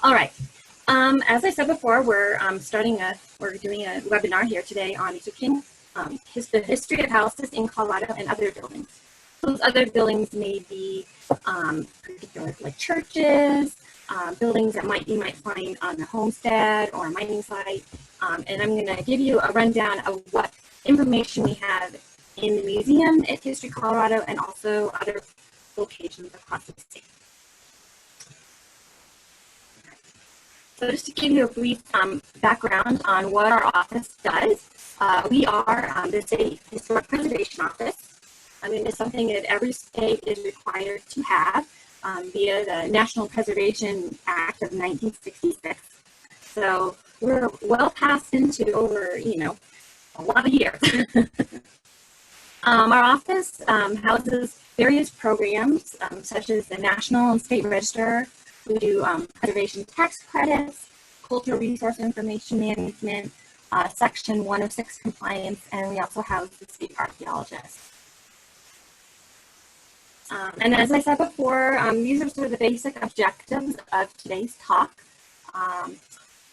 All right. As I said before, we're doing a webinar here today on researching the history of houses in Colorado and other buildings. Those other buildings may be particular, like churches, buildings that you might find on a homestead or a mining site. And I'm going to give you a rundown of what information we have in the museum at History Colorado and also other locations across the state. So just to give you a brief background on what our office does, we are the State Historic Preservation Office. I mean, it's something that every state is required to have via the National Preservation Act of 1966. So we're well past into over, a lot of years. Our office houses various programs such as the National and State Register. We do preservation tax credits, cultural resource information management, Section 106 compliance, and we also house the state archaeologists. And as I said before, these are sort of the basic objectives of today's talk.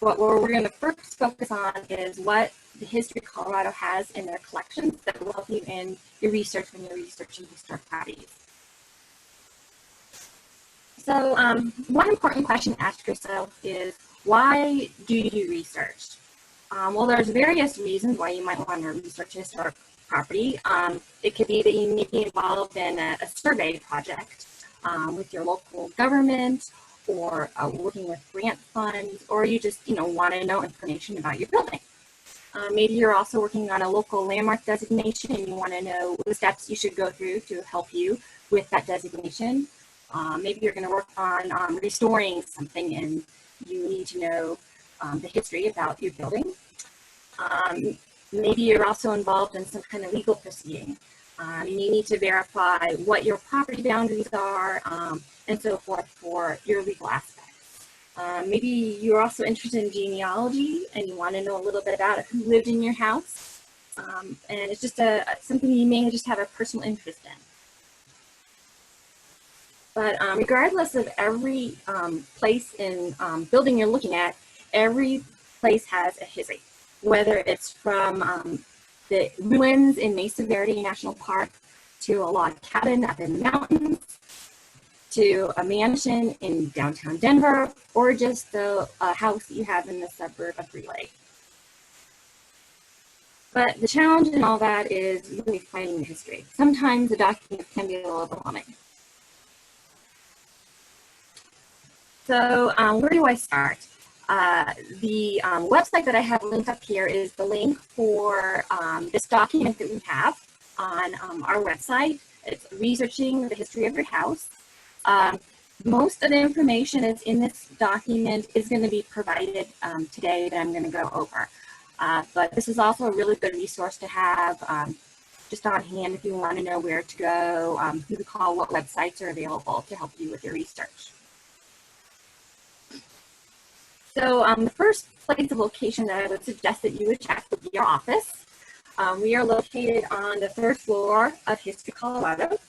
What we're going to first focus on is what the History Colorado has in their collections that will help you in your research when you're researching historic properties. So one important question to ask yourself is, why do you do research? Well, there's various reasons why you might want to research a historic property. It could be that you may be involved in a survey project with your local government, or working with grant funds, or you just want to know information about your building. Maybe you're also working on a local landmark designation and you want to know the steps you should go through to help you with that designation. Maybe you're going to work on restoring something and you need to know the history about your building. Maybe you're also involved in some kind of legal proceeding. And you need to verify what your property boundaries are and so forth for your legal aspects. Maybe you're also interested in genealogy and you want to know a little bit about who lived in your house. And it's just something you may just have a personal interest in. But regardless of every place in building you're looking at, every place has a history, whether it's from the ruins in Mesa Verde National Park to a log cabin up in the mountains, to a mansion in downtown Denver, or just a house that you have in the suburb of Brie. But the challenge in all that is really finding the history. Sometimes the documents can be a little overwhelming. So where do I start? The website that I have linked up here is the link for this document that we have on our website. It's Researching the History of Your House. Most of the information that's in this document is going to be provided today that I'm going to go over. But this is also a really good resource to have just on hand if you want to know where to go, who to call, what websites are available to help you with your research. So the first place of location that I would suggest that you would check would be our office. We are located on the 3rd floor of History Colorado.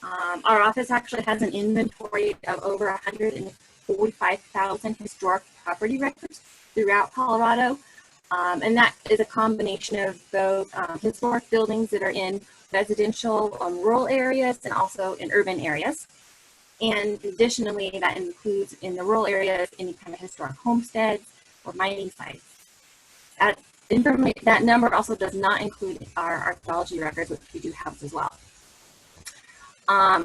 Our office actually has an inventory of over 145,000 historic property records throughout Colorado. And that is a combination of both historic buildings that are in residential rural areas and also in urban areas. And additionally, that includes in the rural areas any kind of historic homesteads or mining sites. That number also does not include our archaeology records, which we do have as well.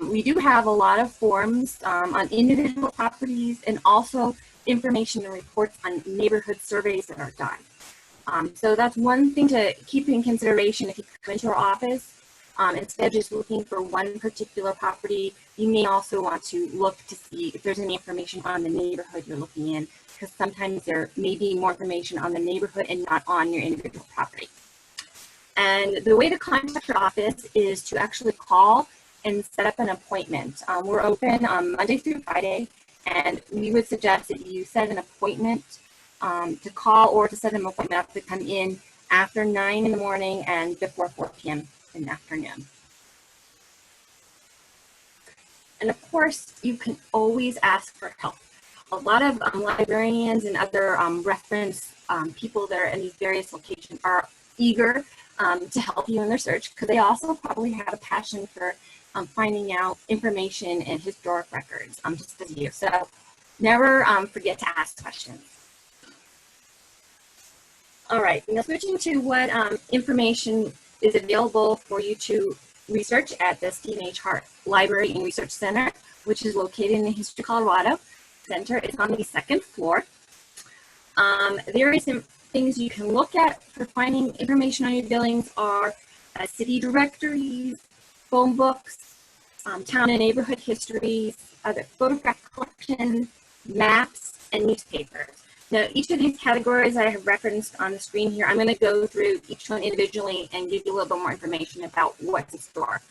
We do have a lot of forms on individual properties and also information and reports on neighborhood surveys that are done. So that's one thing to keep in consideration if you come into our office. Instead of just looking for one particular property, you may also want to look to see if there's any information on the neighborhood you're looking in, because sometimes there may be more information on the neighborhood and not on your individual property. And the way to contact your office is to actually call and set up an appointment. We're open Monday through Friday, and we would suggest that you set an appointment to call or to set an appointment up to come in after 9 in the morning and before 4 p.m. in the afternoon. And of course, you can always ask for help. a lot of librarians and other reference people that are in these various locations are eager to help you in their search, because they also probably have a passion for finding out information and historic records, just as you. So never forget to ask questions. All right, now switching to what information is available for you to research at the Stephen H. Hart Library and Research Center, which is located in the History Colorado Center. It's on the second floor. Various things you can look at for finding information on your buildings are city directories, phone books, town and neighborhood histories, other photograph collections, maps, and newspapers. Now, each of these categories I have referenced on the screen here, I'm going to go through each one individually and give you a little bit more information about what's in store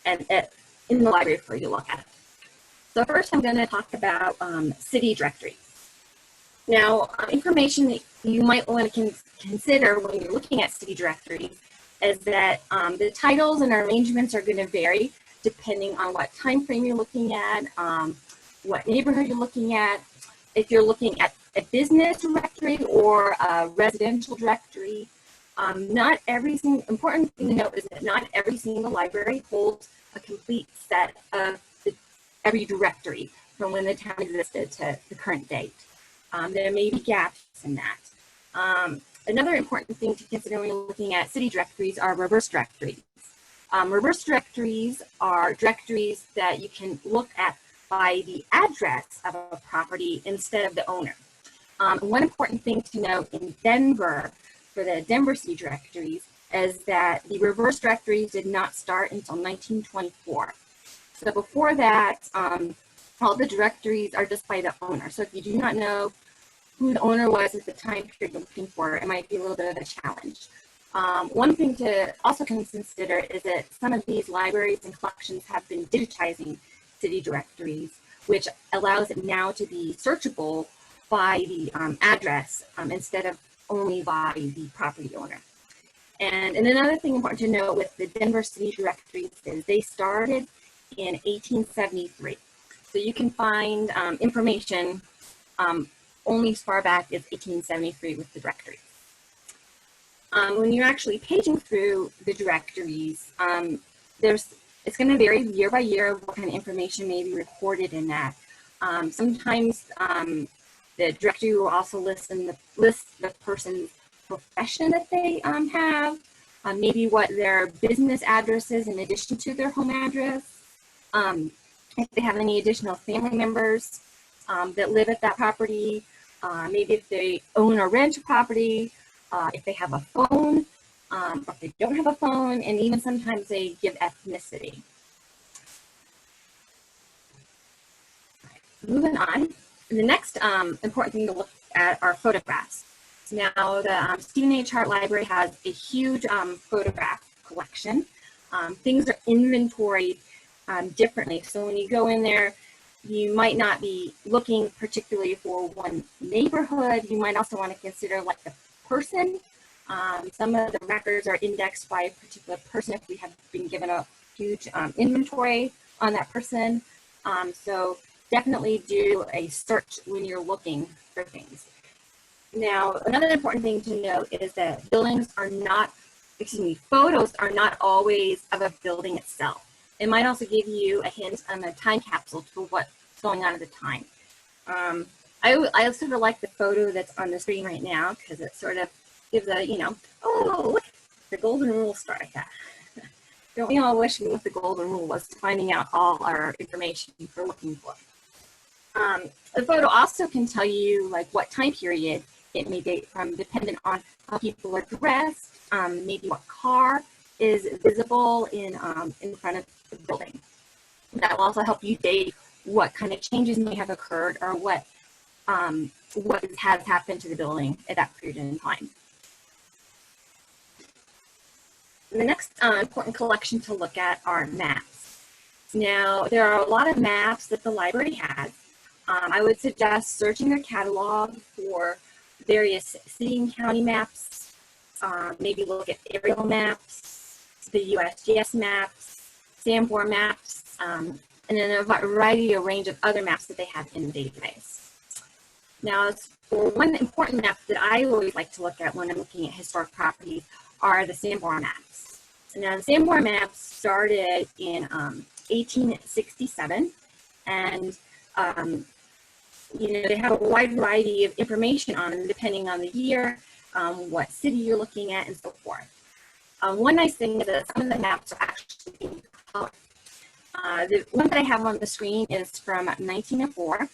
and in the library for you to look at. So first, I'm going to talk about city directories. Now, information that you might want to consider when you're looking at city directories is that the titles and arrangements are going to vary depending on what time frame you're looking at, what neighborhood you're looking at. If you're looking at a business directory or a residential directory, important thing to note is that not every single library holds a complete set of every directory from when the town existed to the current date. There may be gaps in that. Another important thing to consider when you're looking at city directories are reverse directories. Reverse directories are directories that you can look at by the address of a property instead of the owner. One important thing to note in Denver, for the Denver city directories, is that the reverse directories did not start until 1924. So before that, all the directories are just by the owner. So if you do not know who the owner was at the time period you're looking for, it might be a little bit of a challenge. One thing to also consider is that some of these libraries and collections have been digitizing city directories, which allows it now to be searchable by the address instead of only by the property owner. And another thing important to note with the Denver city directories is they started in 1873. So you can find information only as far back as 1873 with the directories. When you're actually paging through the directories, it's going to vary year by year what kind of information may be recorded in that. Sometimes the directory will also list the person's profession that they have, maybe what their business address is in addition to their home address, if they have any additional family members that live at that property, maybe if they own or rent a property, if they have a phone, or if they don't have a phone, and even sometimes they give ethnicity. Moving on, the next important thing to look at are photographs. Now, the Stephen H. Hart Library has a huge photograph collection. Things are inventoried differently. So when you go in there, you might not be looking particularly for one neighborhood. You might also want to consider like the person. Some of the records are indexed by a particular person if we have been given a huge inventory on that person. So definitely do a search when you're looking for things. Now, another important thing to note is that photos are not always of a building itself. It might also give you a hint on a time capsule to what's going on at the time. I sort of like the photo that's on the screen right now because it sort of gives a, oh, look, the golden rule start. Yeah. Don't we all wish what the golden rule was, finding out all our information we're looking for. The photo also can tell you like what time period it may date from, depending on how people are dressed, maybe what car is visible in front of the building. That will also help you date what kind of changes may have occurred or what has happened to the building at that period in time. The next important collection to look at are maps. Now, there are a lot of maps that the library has. I would suggest searching their catalog for various city and county maps, maybe look at aerial maps, the USGS maps, Sanborn Maps, and then a variety, a range of other maps that they have in the database. Now, for one important map that I always like to look at when I'm looking at historic properties are the Sanborn Maps. Now, the Sanborn Maps started in 1867, and they have a wide variety of information on them depending on the year, what city you're looking at, and so forth. One nice thing is that some of the maps are actually in color. The one that I have on the screen is from 1904,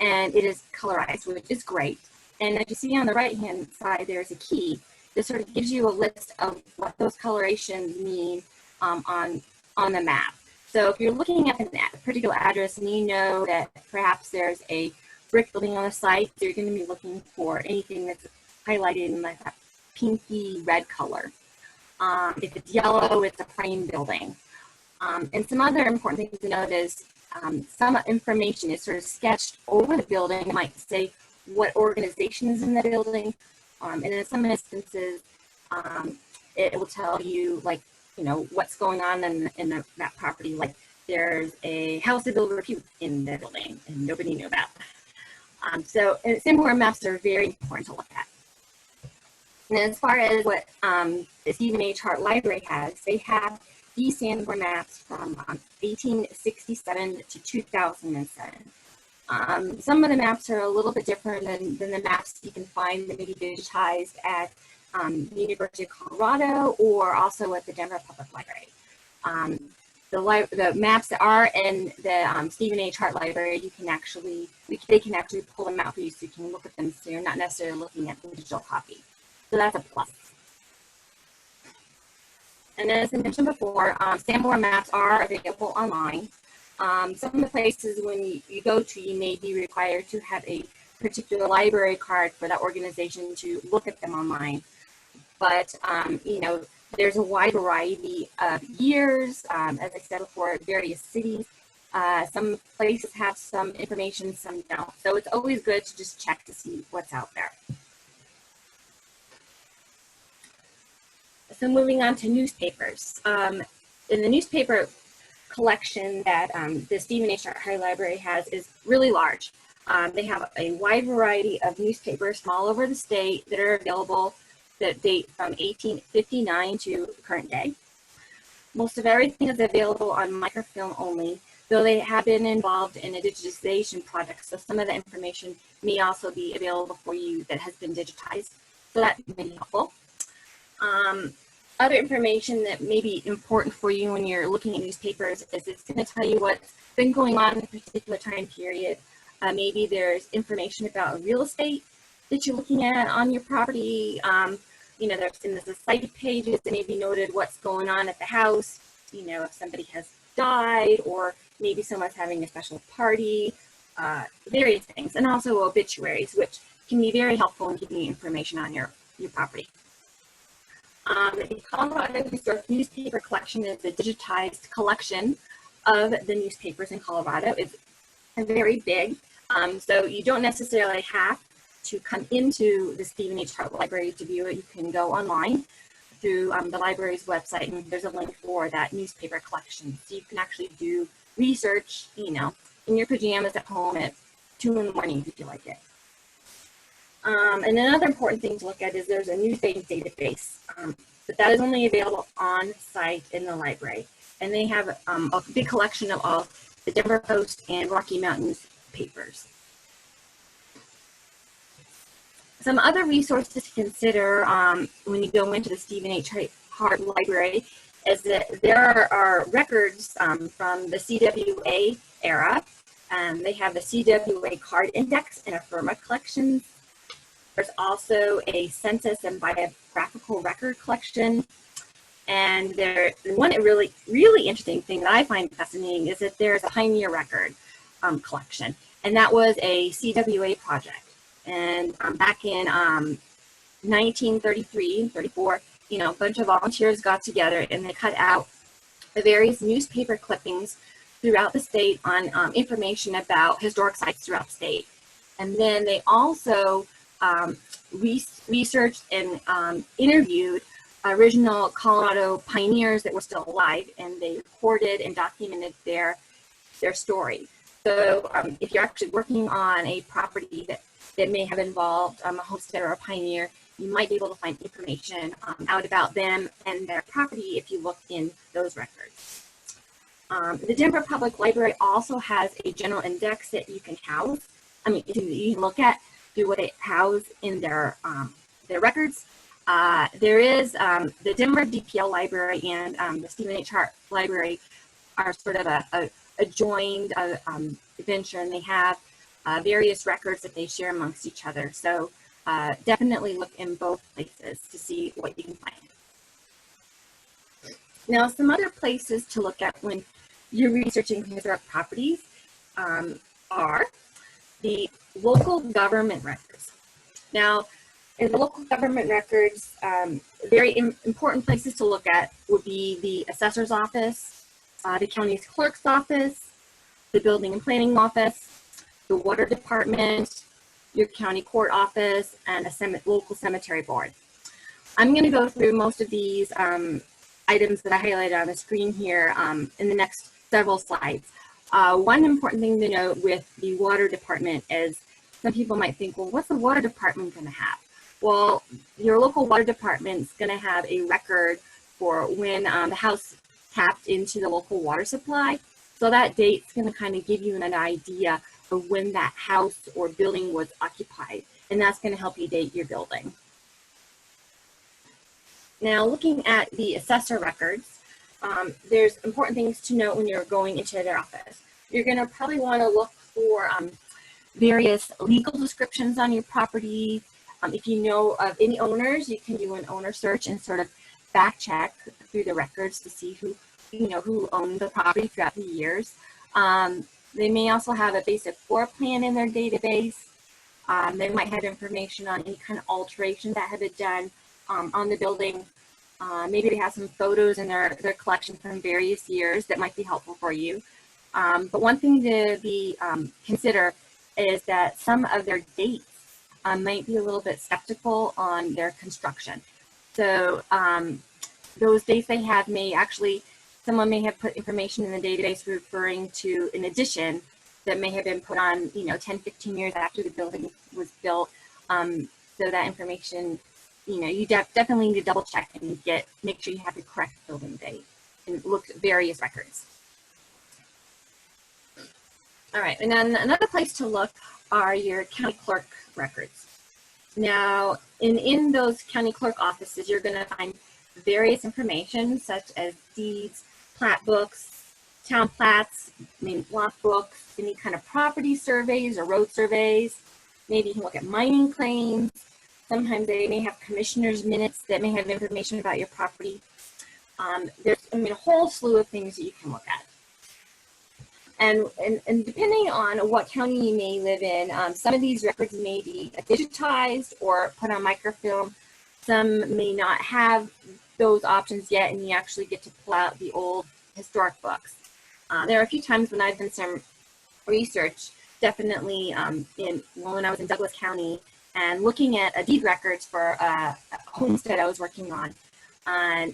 and it is colorized, which is great. And as you see on the right-hand side, there's a key. This sort of gives you a list of what those colorations mean on the map. So if you're looking at a particular address and you know that perhaps there's a brick building on the site, you're going to be looking for anything that's highlighted in like that pinky red color. If it's yellow, it's a frame building. And some other important things to note is some information is sort of sketched over the building. It might say what organization is in the building. And in some instances, it will tell you, like, what's going on in that property. Like, there's a house of ill repute in the building, and nobody knew about. So Sanborn maps are very important to look at. And as far as what the Stephen H. Hart Library has, they have these Sanborn maps from 1867 to 2007. Some of the maps are a little bit different than the maps you can find that may be digitized at the University of Colorado or also at the Denver Public Library. The maps that are in the Stephen H. Hart Library, they can actually pull them out for you so you can look at them, so you're not necessarily looking at the digital copy. So that's a plus. And as I mentioned before, Sanborn maps are available online. Some of the places when you go to, you may be required to have a particular library card for that organization to look at them online. But, there's a wide variety of years, as I said before, various cities. Some places have some information, some don't. So it's always good to just check to see what's out there. So moving on to newspapers. In the newspaper collection that the Stephen H. Hart Library has is really large. They have a wide variety of newspapers from all over the state that are available that date from 1859 to current day. Most of everything is available on microfilm only, though they have been involved in a digitization project, so some of the information may also be available for you that has been digitized, so that may be helpful. Other information that may be important for you when you're looking at newspapers is it's going to tell you what's been going on in a particular time period. Maybe there's information about real estate that you're looking at on your property. There's in the society pages that may be noted what's going on at the house, if somebody has died or maybe someone's having a special party, various things, and also obituaries, which can be very helpful in giving you information on your property. The Colorado Historic Newspaper Collection is a digitized collection of the newspapers in Colorado. It's very big, so you don't necessarily have to come into the Stephen H. Hart Library to view it. You can go online through the library's website, and there's a link for that newspaper collection. So you can actually do research, in your pajamas at home at 2 in the morning if you like it. And another important thing to look at is there's a newspaper database, but that is only available on site in the library. And they have a big collection of all the Denver Post and Rocky Mountain papers. Some other resources to consider when you go into the Stephen H. Hart Library is that there are records from the CWA era. They have the CWA card index and Affirma collections. There's also a census and biographical record collection. And one really, really interesting thing that I find fascinating is that there's a Pioneer record collection. And that was a CWA project. And back in 1933, 34, a bunch of volunteers got together and they cut out the various newspaper clippings throughout the state on information about historic sites throughout the state. And then they also researched and interviewed original Colorado pioneers that were still alive, and they recorded and documented their story. So if you're actually working on a property that that may have involved a homesteader or a pioneer, you might be able to find information out about them and their property if you look in those records. The Denver Public Library also has a general index that you can you can look at through what they house in their records. There is the Denver DPL Library and the Stephen H. Hart Library are sort of a joined venture, and they have various records that they share amongst each other. So definitely look in both places to see what you can find. Now, some other places to look at when you're researching historic properties are the local government records. Now, in the local government records, very important places to look at would be the assessor's office, the county's clerk's office, the building and planning office, the water department, your county court office, and a local cemetery board. I'm going to go through most of these items that I highlighted on the screen here in the next several slides. One important thing to note with the water department is some people might think, well, what's the water department going to have? Well, your local water department is going to have a record for when the house tapped into the local water supply. So that date's going to kind of give you an idea of when that house or building was occupied, and that's going to help you date your building. Now, looking at the assessor records, there's important things to note when you're going into their office. You're going to probably want to look for various legal descriptions on your property. If you know of any owners, you can do an owner search and sort of back check through the records to see who owned the property throughout the years. They may also have a basic floor plan in their database. They might have information on any kind of alteration that have been done on the building. Maybe they have some photos in their collection from various years that might be helpful for you. But one thing to consider is that some of their dates might be a little bit skeptical on their construction. So those dates they have someone may have put information in the database referring to an addition that may have been put on, 10, 15 years after the building was built. So that information, you definitely need to double check and make sure you have the correct building date and look at various records. All right, and then another place to look are your county clerk records. Now, in those county clerk offices, you're going to find various information such as deeds, plat books, town plats, maybe block books, any kind of property surveys or road surveys. Maybe you can look at mining claims. Sometimes they may have commissioner's minutes that may have information about your property. There's a whole slew of things that you can look at. And depending on what county you may live in, some of these records may be digitized or put on microfilm. Some may not have those options yet, and you actually get to pull out the old historic books. There are a few times when I've done some research, definitely when I was in Douglas County, and looking at deed records for a homestead I was working on, and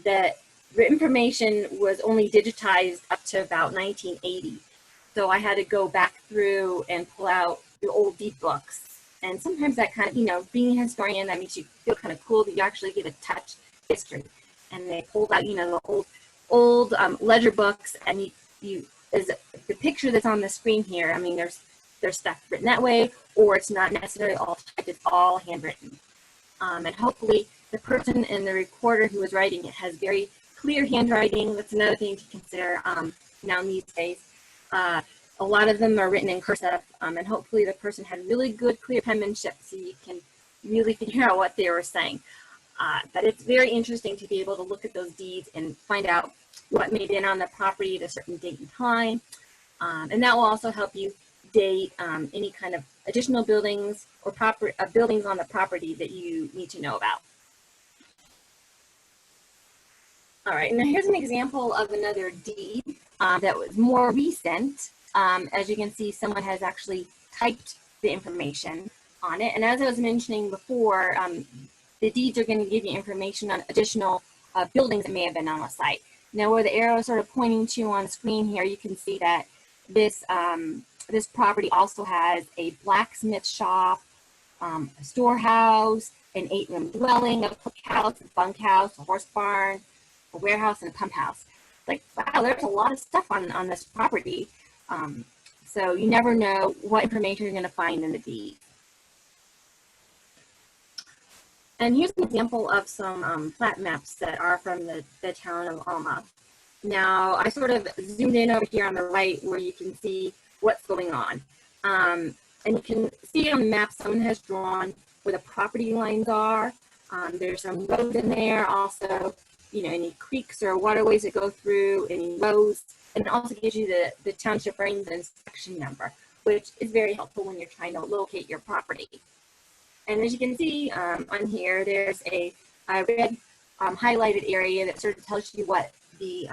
the information was only digitized up to about 1980. So I had to go back through and pull out the old deed books. And sometimes that kind of, being a historian, that makes you feel kind of cool that you actually get to touch history. And they pulled out, the old ledger books, and as the picture that's on the screen here, there's stuff written that way, or it's not necessarily all typed, it's all handwritten. And hopefully the person in the recorder who was writing it has very clear handwriting. That's another thing to consider now these days. A lot of them are written in cursive, and hopefully the person had really good, clear penmanship so you can really figure out what they were saying. But it's very interesting to be able to look at those deeds and find out what may have been on the property at a certain date and time. And that will also help you date any kind of additional buildings or buildings on the property that you need to know about. All right, now here's an example of another deed that was more recent. As you can see, someone has actually typed the information on it. And as I was mentioning before, the deeds are going to give you information on additional buildings that may have been on the site. Now, where the arrow is sort of pointing to on the screen here, you can see that this This property also has a blacksmith shop, a storehouse, an 8-room dwelling, a cookhouse, a bunkhouse, a horse barn, a warehouse, and a pump house. Like, wow, there's a lot of stuff on this property. So you never know what information you're going to find in the deed. And here's an example of some plat maps that are from the town of Alma. Now, I sort of zoomed in over here on the right where you can see what's going on. And you can see on the map someone has drawn where the property lines are. There's some roads in there, also, you know, any creeks or waterways that go through, any roads, and it also gives you the township range and section number, which is very helpful when you're trying to locate your property. And as you can see on here, there's a red highlighted area that sort of tells you what the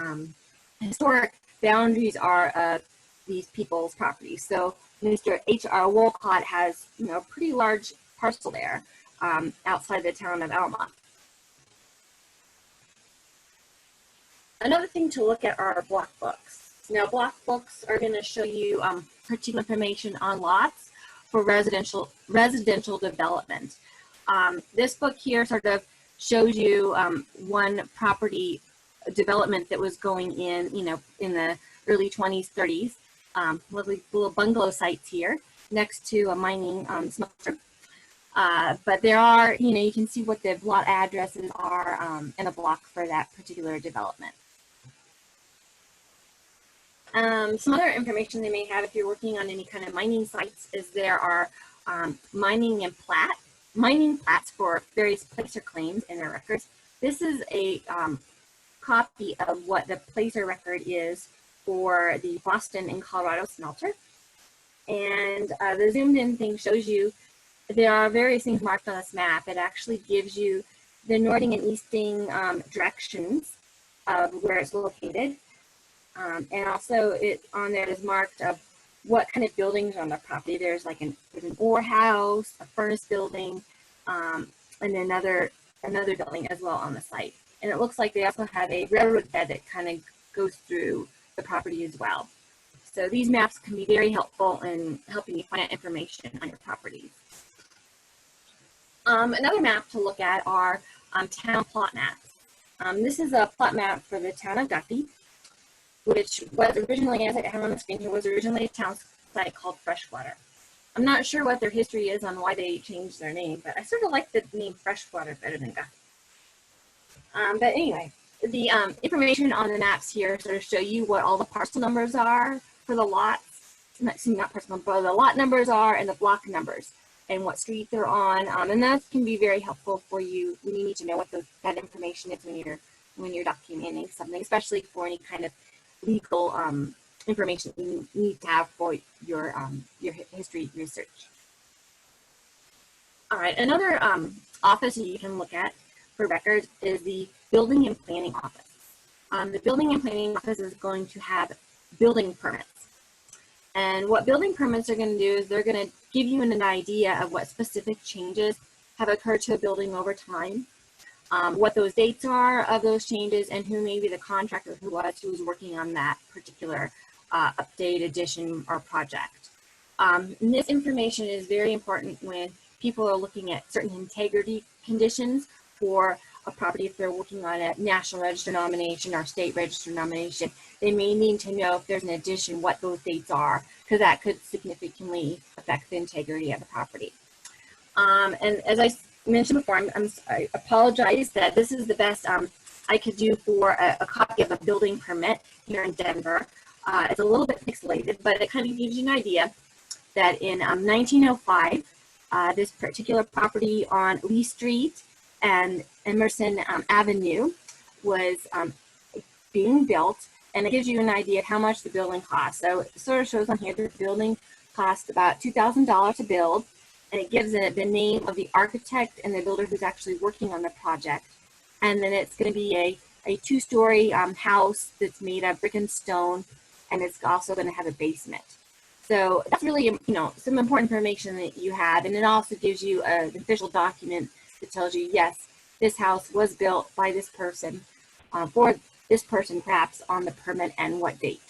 historic boundaries are of these people's properties. So Mr. H.R. Wolcott has, you know, a pretty large parcel there outside the town of Alma. Another thing to look at are block books. Now, block books are going to show you particular information on lots for residential development. This book here sort of shows you one property development that was going in, you know, in the early 20s, 30s. Lovely little bungalow sites here next to a mining smelter. But there are, you know, you can see what the lot addresses are in a block for that particular development. Some other information they may have if you're working on any kind of mining sites is there are mining plats for various placer claims in their records. This is a copy of what the placer record is for the Boston and Colorado smelter. And the zoomed in thing shows you there are various things marked on this map. It actually gives you the northing and easting directions of where it's located. And also on there is marked of what kind of buildings are on the property. There's like an ore house, a furnace building, and another building as well on the site. And it looks like they also have a railroad bed that kind of goes through the property as well. So these maps can be very helpful in helping you find out information on your properties. Another map to look at are town plot maps. This is a plot map for the town of Guffey, which was originally, as I have on the screen here, was originally a town site called Freshwater. I'm not sure what their history is on why they changed their name, but I sort of like the name Freshwater better than Guffey. But anyway, the information on the maps here sort of show you what all the parcel numbers are for the lots, not parcel number, but the lot numbers are and the block numbers and what street they're on. And that can be very helpful for you when you need to know what that information is when you're documenting something, especially for any kind of legal information you need to have for your history research. All right, another office you can look at for records is the Building and Planning Office. The Building and Planning Office is going to have building permits. And what building permits are going to do is they're going to give you an idea of what specific changes have occurred to a building over time, what those dates are of those changes, and who maybe the contractor who was working on that particular update, addition, or project. And this information is very important when people are looking at certain integrity conditions for a property. If they're working on a national register nomination or state register nomination, they may need to know if there's an addition, what those dates are, because that could significantly affect the integrity of the property. And as I mentioned before, I apologize that this is the best I could do for a copy of a building permit here in Denver. It's a little bit pixelated, but it kind of gives you an idea that in 1905, this particular property on Lee Street and Emerson Avenue was being built, and it gives you an idea of how much the building cost. So it sort of shows on here the building cost about $2,000 to build, and it gives it the name of the architect and the builder who's actually working on the project. And then it's going to be a two-story house that's made of brick and stone, and it's also going to have a basement. So that's really, you know, some important information that you have, and it also gives you an official document that tells you, yes, this house was built by this person for this person, perhaps on the permit and what date.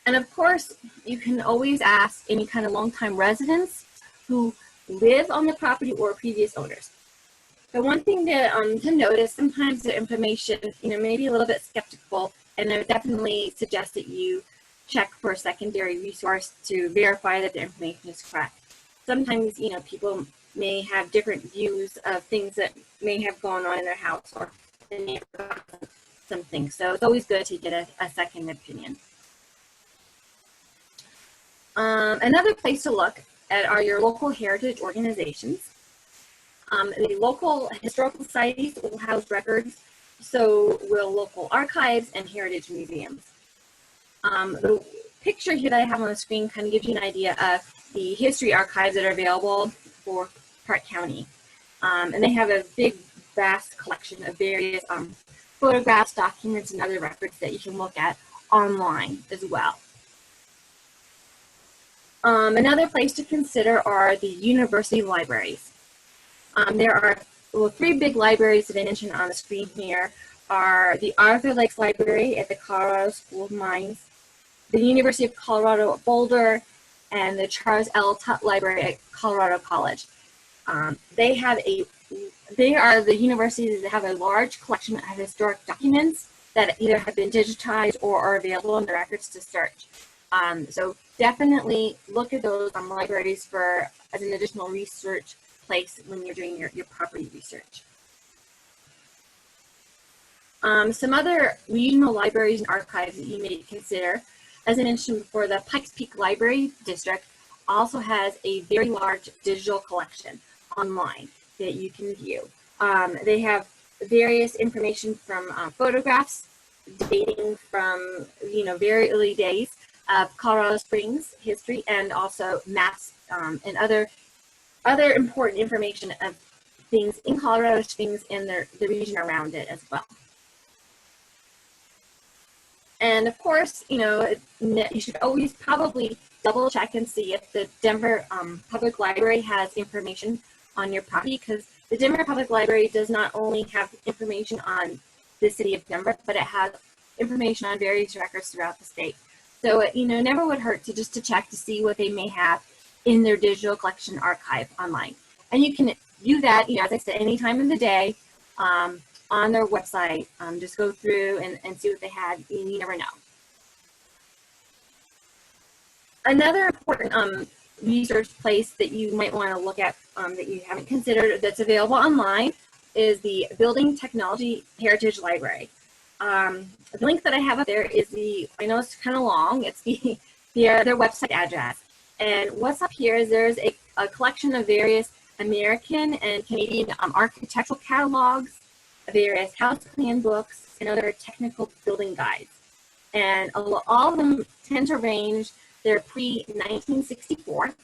And of course, you can always ask any kind of longtime residents who live on the property or previous owners. The one thing to notice, sometimes the information, may be a little bit skeptical, and I would definitely suggest that you check for a secondary resource to verify that the information is correct. Sometimes, people may have different views of things that may have gone on in their house, or they may have forgotten something. So it's always good to get a second opinion. Another place to look at are your local heritage organizations. The local historical societies will house records, so will local archives and heritage museums. The picture here that I have on the screen kind of gives you an idea of the history archives that are available for Hart County. And they have a big, vast collection of various photographs, documents, and other records that you can look at online as well. Another place to consider are the university libraries. There are three big libraries that I mentioned on the screen here are the Arthur Lakes Library at the Colorado School of Mines, the University of Colorado at Boulder, and the Charles L. Tutt Library at Colorado College. They are the universities that have a large collection of historic documents that either have been digitized or are available in the records to search. So definitely look at those libraries as an additional research place when you're doing your property research. Some other regional libraries and archives that you may consider, as I mentioned before, the Pikes Peak Library District also has a very large digital collection online that you can view. They have various information from photographs dating from very early days of Colorado Springs history, and also maps and other important information of things in Colorado Springs and the region around it as well. And of course, you should always probably double check and see if the Denver Public Library has information on your property, because the Denver Public Library does not only have information on the city of Denver, but it has information on various records throughout the state. So it never would hurt to check to see what they may have in their digital collection archive online. And you can view that, as I said, any time of the day on their website. Just go through and see what they had. You never know. Another important research place that you might want to look at that you haven't considered that's available online is the Building Technology Heritage Library. The link that I have up there is I know it's kind of long, it's their website address. And what's up here is there's a collection of various American and Canadian architectural catalogs, various house plan books, and other technical building guides. And all of them tend to range, they're pre-1964,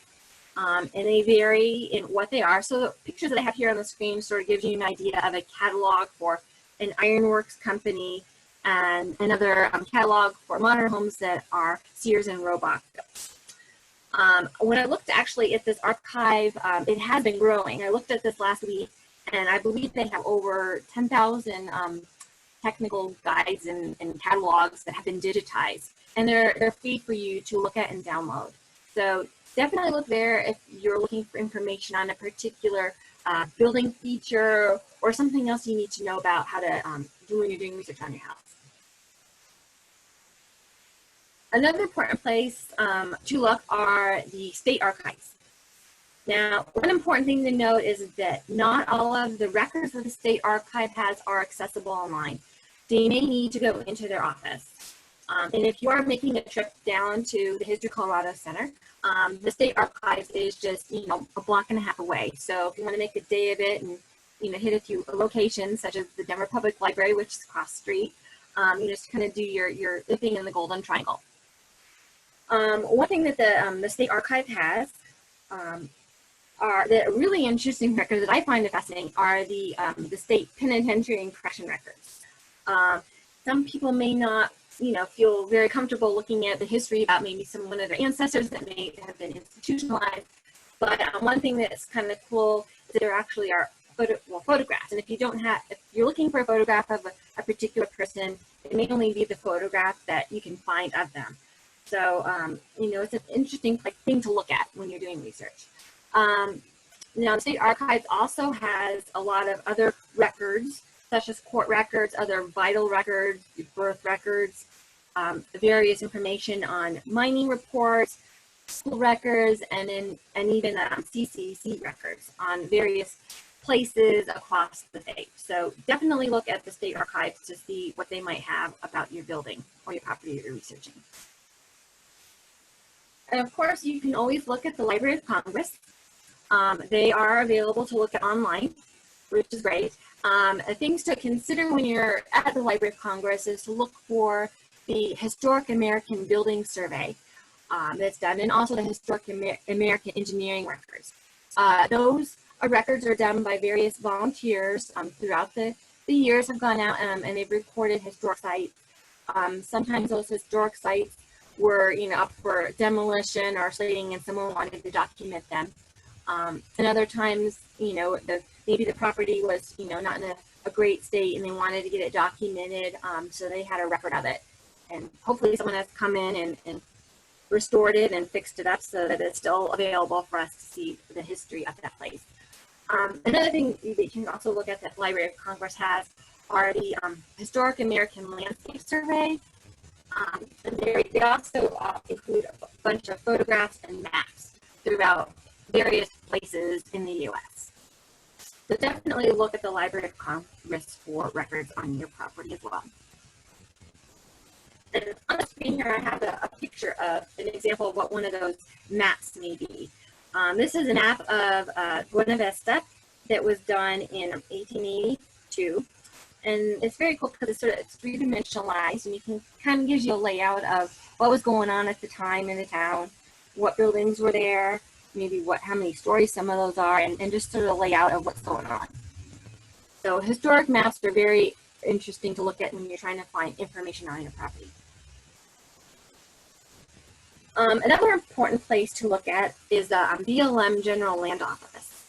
and they vary in what they are. So the pictures that I have here on the screen sort of gives you an idea of a catalog for an ironworks company and another catalog for modern homes that are Sears and Roebuck. When I looked actually at this archive, it has been growing. I looked at this last week, and I believe they have over 10,000 technical guides and catalogs that have been digitized, and they're free for you to look at and download. So definitely look there if you're looking for information on a particular building feature or something else you need to know about how to do when you're doing research on your house. Another important place to look are the state archives. Now, one important thing to note is that not all of the records that the state archive has are accessible online. So you may need to go into their office. And if you are making a trip down to the History Colorado Center, the state archives is just a block and a half away. So if you want to make a day of it and hit a few locations such as the Denver Public Library, which is across the street, you just kind of do your thing in the Golden Triangle. One thing that the state archive has are the really interesting records that I find fascinating are the state penitentiary and correction records. Some people may not feel very comfortable looking at the history about maybe one of their ancestors that may have been institutionalized, but one thing that's kind of cool is that there actually are photographs. And if you're looking for a photograph of a particular person, it may only be the photograph that you can find of them. So, you know, it's an interesting thing to look at when you're doing research. Now, the State Archives also has a lot of other records, such as court records, other vital records, birth records, various information on mining reports, school records, and even CCC records on various places across the state. So definitely look at the State Archives to see what they might have about your building or your property that you're researching. And of course, you can always look at the Library of Congress. They are available to look at online, which is great. Things to consider when you're at the Library of Congress is to look for the Historic American Building Survey that's done, and also the Historic American Engineering Records. Those records are done by various volunteers throughout the years, have gone out and they've recorded historic sites. Sometimes those historic sites were, you know, up for demolition or slating, and someone wanted to document them. And other times, you know, maybe the property was, you know, not in a great state and they wanted to get it documented, so they had a record of it. And hopefully someone has come in and restored it and fixed it up so that it's still available for us to see the history of that place. Another thing that you can also look at that Library of Congress has are the Historic American Landscape Survey. And they also include a bunch of photographs and maps throughout various places in the U.S. So definitely look at the Library of Congress for records on your property as well. And on the screen here, I have a picture of an example of what one of those maps may be. This is a map of Buena Vista that was done in 1882. And it's very cool because it's three-dimensionalized, and you can kind of gives you a layout of what was going on at the time in the town, what buildings were there, maybe how many stories some of those are, and just sort of a layout of what's going on. So historic maps are very interesting to look at when you're trying to find information on your property. Another important place to look at is the BLM General Land Office.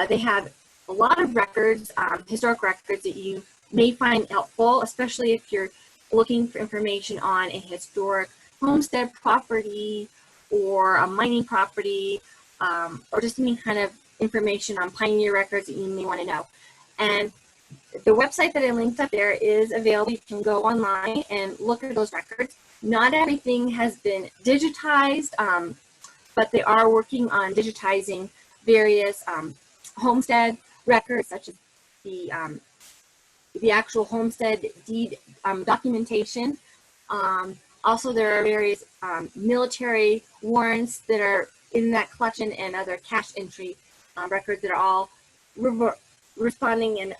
They have a lot of records, historic records that you may find helpful, especially if you're looking for information on a historic homestead property or a mining property, or just any kind of information on pioneer records that you may want to know. And the website that I linked up there is available. You can go online and look at those records. Not everything has been digitized, but they are working on digitizing various homestead records, such as the actual homestead deed documentation. Also, there are various military warrants that are in that collection, and other cash entry records that are all responding and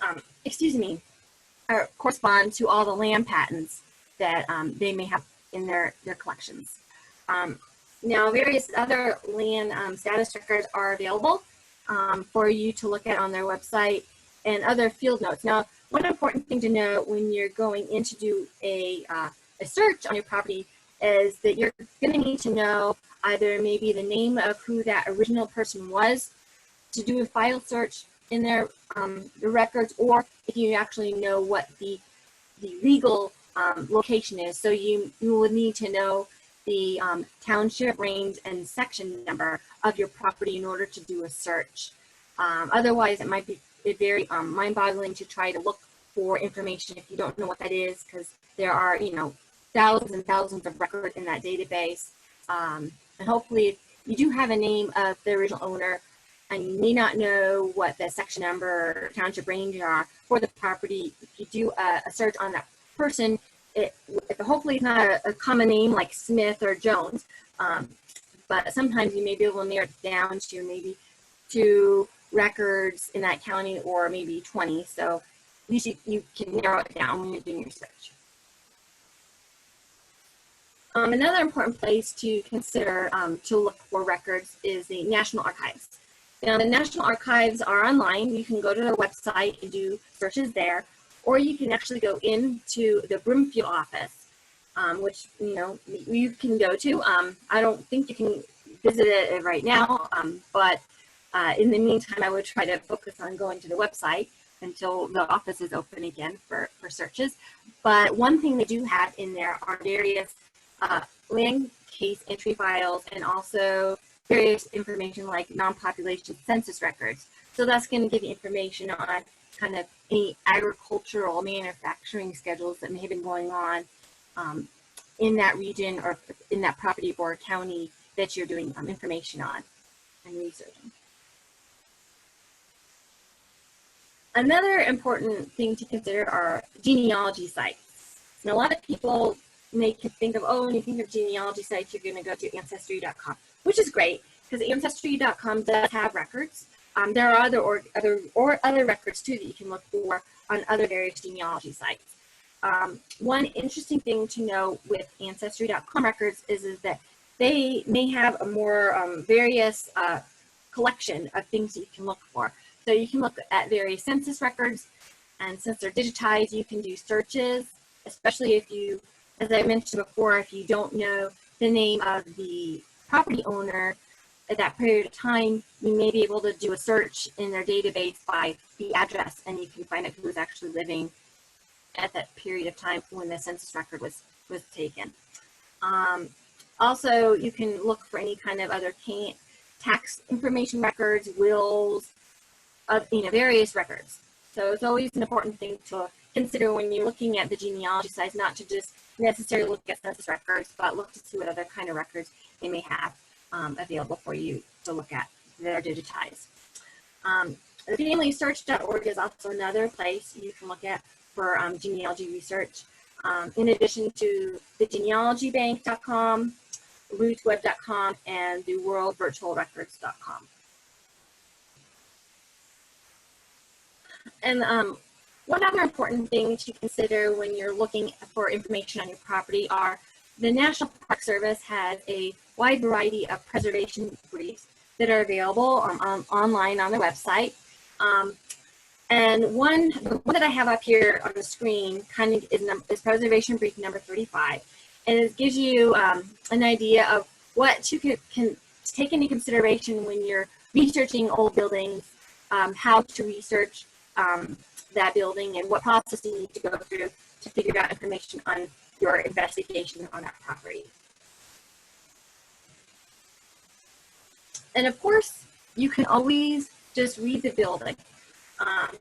correspond to all the land patents that they may have in their collections. Now, various other land status records are available for you to look at on their website, and other field notes. Now, one important thing to know when you're going in to do a search on your property is that you're going to need to know either maybe the name of who that original person was to do a file search in their the records, or if you actually know what the legal location is. So you would need to know the township, range, and section number of your property in order to do a search. Otherwise, it might be very mind-boggling to try to look for information if you don't know what that is, because there are, you know, thousands and thousands of records in that database. And hopefully, if you do have a name of the original owner, and you may not know what the section number or township range are for the property, if you do a search on that person, hopefully it's not a common name like Smith or Jones, but sometimes you may be able to narrow it down to maybe 2 records in that county, or maybe 20. So at least you can narrow it down when you're doing your search. Another important place to consider to look for records is the National Archives. Now, the National Archives are online. You can go to their website and do searches there, or you can actually go into the Broomfield office, which, you know, you can go to. I don't think you can visit it right now, but in the meantime, I would try to focus on going to the website until the office is open again for searches. But one thing they do have in there are various land case entry files, and also various information like non-population census records. So that's going to give you information on kind of any agricultural manufacturing schedules that may have been going on in that region or in that property or county that you're doing information on and researching. Another important thing to consider are genealogy sites. And a lot of people may think of, oh, when you think of genealogy sites, you're going to go to Ancestry.com, which is great because Ancestry.com does have records. There are other records too that you can look for on other various genealogy sites. One interesting thing to know with Ancestry.com records is that they may have a more various collection of things that you can look for. So you can look at various census records, and since they're digitized, you can do searches, especially if you, as I mentioned before, if you don't know the name of the property owner at that period of time, you may be able to do a search in their database by the address, and you can find out who was actually living at that period of time when the census record was taken. Also, you can look for any kind of other tax information records, wills, various records. So it's always an important thing to consider when you're looking at the genealogy sites, not to just necessarily look at census records, but look to see what other kind of records they may have available for you to look at that are digitized. FamilySearch.org is also another place you can look at for genealogy research. In addition to the genealogybank.com, rootweb.com, and the worldvirtualrecords.com. And one other important thing to consider when you're looking for information on your property are the National Park Service has a wide variety of preservation briefs that are available online on their website. And the one that I have up here on the screen kind of is Preservation Brief number 35. And it gives you an idea of what you can take into consideration when you're researching old buildings, how to research that building, and what process you need to go through to figure out information on your investigation on that property. And of course, you can always just read the building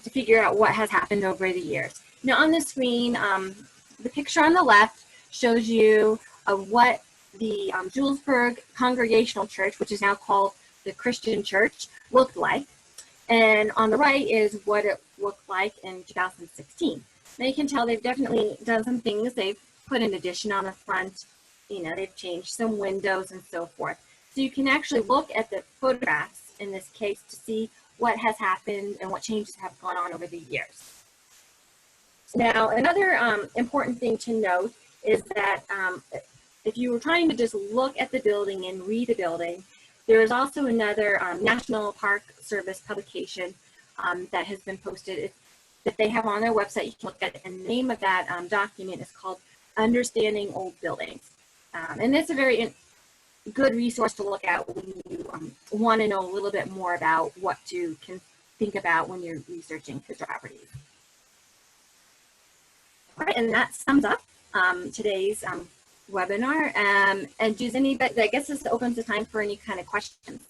to figure out what has happened over the years. Now on the screen, the picture on the left shows you what the Julesburg Congregational Church, which is now called the Christian Church, looked like. And on the right is what it looked like in 2016. Now you can tell they've definitely done some things. They've put an addition on the front, they've changed some windows and so forth. So you can actually look at the photographs in this case to see what has happened and what changes have gone on over the years. Now, another important thing to note is that if you were trying to just look at the building and read the building, there is also another National Park Service publication that has been posted that they have on their website. You can look at it, and the name of that document is called Understanding Old Buildings. And it's a very good resource to look at when you want to know a little bit more about what to think about when you're researching for properties. All right, and that sums up today's webinar. And does anybody, I guess this opens the time for any kind of questions.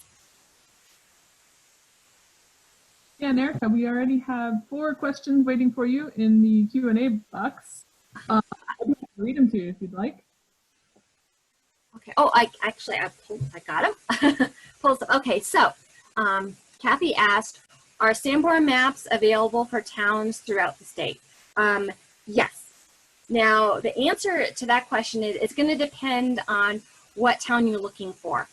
Yeah, and Erika, we already have 4 questions waiting for you in the Q&A box. I can read them to you if you'd like. Okay. Oh, I got them. Okay, so Kathy asked, are Sanborn maps available for towns throughout the state? Yes. Now, the answer to that question is it's going to depend on what town you're looking for.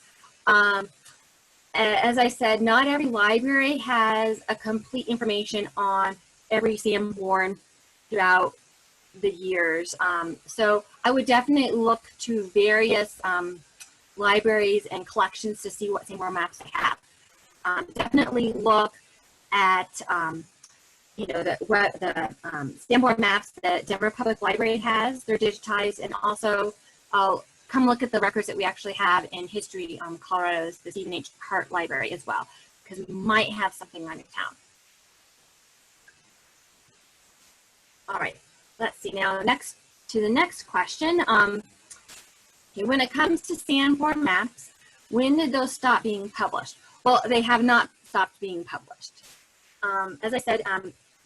As I said, not every library has a complete information on every Sanborn throughout the years. So I would definitely look to various libraries and collections to see what Sanborn maps they have. Definitely look at the Sanborn maps that Denver Public Library has. They're digitized, and also I'll come look at the records that we actually have in History Colorado's the Stephen H. Hart Library as well, because we might have something on your town. All right, let's see now. The next question. Okay, when it comes to Sanborn Maps, when did those stop being published? Well, they have not stopped being published. As I said,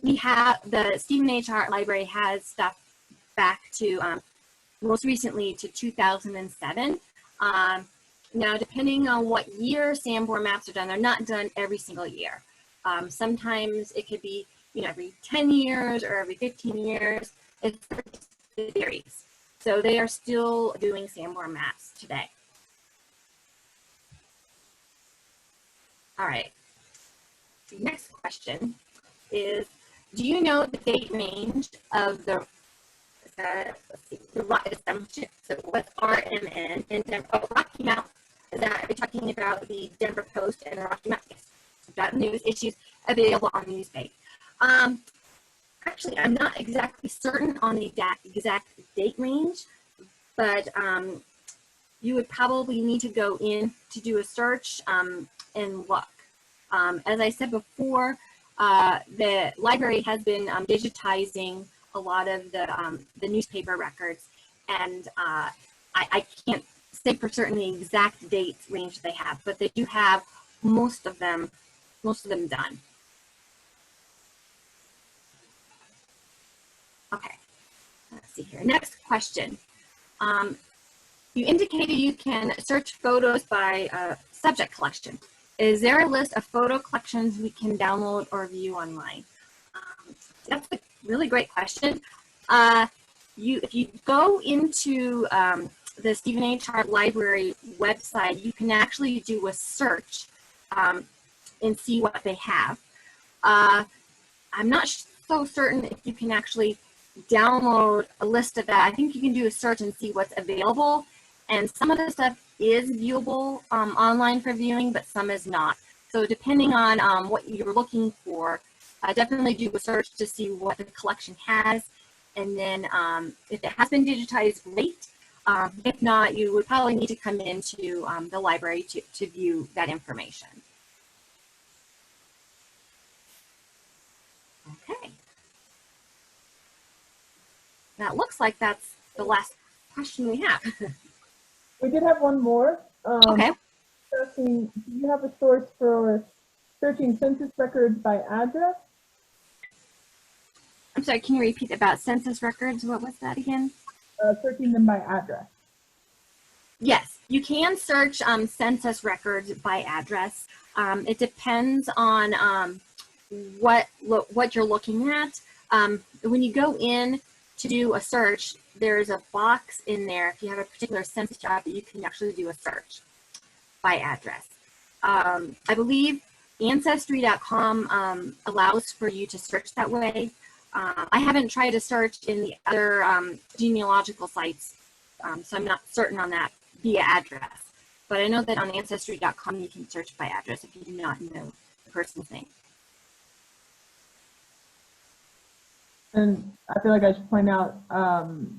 we have the Stephen H. Hart Library has stuff back to most recently to 2007. Now, depending on what year Sanborn Maps are done, they're not done every single year. Sometimes it could be, every 10 years or every 15 years. It varies. So they are still doing Sanborn Maps today. All right. The next question is, do you know the date range of the so what's RMN in Denver? Oh, Rocky Mount. Is that, are we talking about the Denver Post and the Rocky Mount? Yes. We've got news issues available on Newsbait. Actually, I'm not exactly certain on the exact date range, but you would probably need to go in to do a search and look. As I said before, the library has been digitizing a lot of the newspaper records, and I can't say for certain the exact date range they have, but they do have most of them done. Okay, let's see here. Next question. You indicated you can search photos by subject collection. Is there a list of photo collections we can download or view online? That's a really great question. If you go into the Stephen H. Hart Library website, you can actually do a search and see what they have. I'm not so certain if you can actually download a list of that. I think you can do a search and see what's available, and some of the stuff is viewable online for viewing, but some is not. So depending on what you're looking for, definitely do a search to see what the collection has, and then if it has been digitized, great. If not, you would probably need to come into the library to view that information. Okay. That looks like that's the last question we have. We did have one more. Okay. Asking, do you have a source for searching census records by address? I'm sorry, can you repeat about census records? What was that again? Searching them by address. Yes, you can search census records by address. It depends on what you're looking at. When you go in to do a search, there's a box in there if you have a particular census job that you can actually do a search by address. I believe Ancestry.com allows for you to search that way. I haven't tried to search in the other genealogical sites, so I'm not certain on that via address. But I know that on Ancestry.com you can search by address if you do not know the person's name. And I feel like I should point out,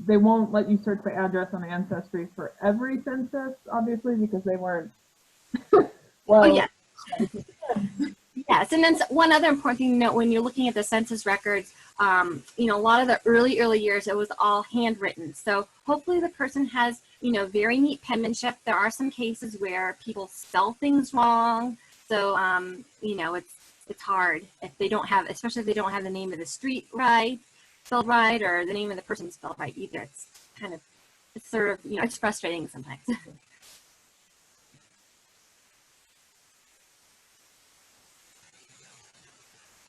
they won't let you search by address on Ancestry for every census, obviously, because they weren't. Well, oh, yeah. Yes, and then one other important thing to note when you're looking at the census records, a lot of the early years, it was all handwritten. So hopefully the person has, very neat penmanship. There are some cases where people spell things wrong. So, it's hard if they don't have, especially if they don't have the name of the street right, spelled right, or the name of the person spelled right either. It's kind of, it's sort of, it's frustrating sometimes.